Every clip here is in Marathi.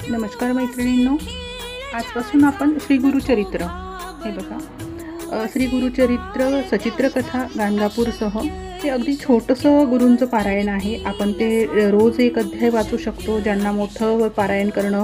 नमस्कार मैत्रिणींनो, आजपासून आपण श्री गुरुचरित्र हे बघा, श्री गुरुचरित्र सचित्र कथा गाणगापूरसह हे अगदी छोटंसं गुरूंचं पारायण आहे. आपण ते रोज एक अध्याय वाचू शकतो. ज्यांना मोठं पारायण करणं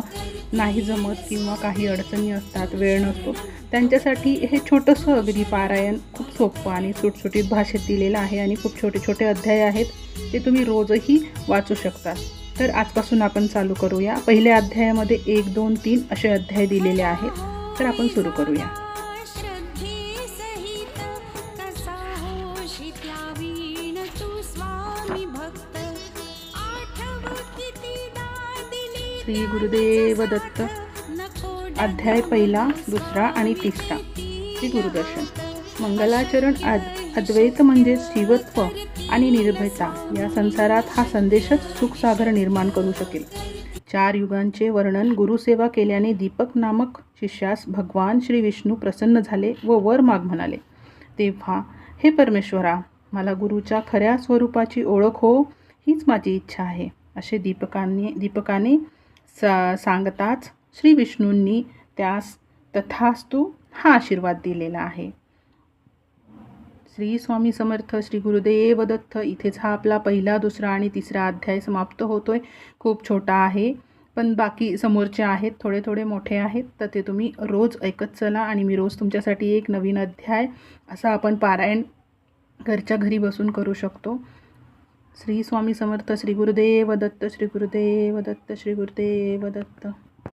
नाही जमत किंवा काही अडचणी असतात, वेळ नसतो, त्यांच्यासाठी हे छोटंसं अगदी पारायण खूप सोपं आणि सुटसुटीत भाषेत दिलेलं आहे आणि खूप छोटे छोटे अध्याय आहेत. ते तुम्ही रोजही वाचू शकता. तर आजपासून आपण चालू करूया. पहिल्या अध्यायामध्ये 1, 2, 3 असे अध्याय दिलेले आहेत. तर आपण सुरू करूया. श्री गुरुदेव दत्त. अध्याय पहिला, दुसरा आणि तिसरा. श्री गुरुदर्शन. मंगलाचरण. अद्वैत म्हणजे शिवत्व आणि निर्भयता. या संसारात हा संदेशच सुखसागर निर्माण करू शकेल. 4 युगांचे वर्णन. गुरुसेवा केल्याने दीपक नामक शिष्यास भगवान श्री विष्णू प्रसन्न झाले व वर माग म्हणाले. तेव्हा, हे परमेश्वरा, मला गुरुच्या खऱ्या स्वरूपाची ओळख हो, हीच माझी इच्छा आहे, असे दीपकाने सांगताच श्री विष्णूंनी त्यास तथास्तु हा आशीर्वाद दिलेला आहे. श्री स्वामी समर्थ. श्री गुरुदेव दत्त. इथेच हा आपला पहिला, दुसरा आणि तिसरा अध्याय समाप्त होतोय. खूप छोटा आहे, पण बाकी समोरचे आहेत थोडे थोडे मोठे आहेत. तर ते तुम्ही रोज ऐकत चला आणि मी रोज तुमच्यासाठी एक नवीन अध्याय असा आपण पारायण घरच्या घरी बसून करू शकतो. श्री स्वामी समर्थ. श्री गुरुदेव दत्त. श्री गुरुदेव दत्त. श्री गुरुदेव दत्त.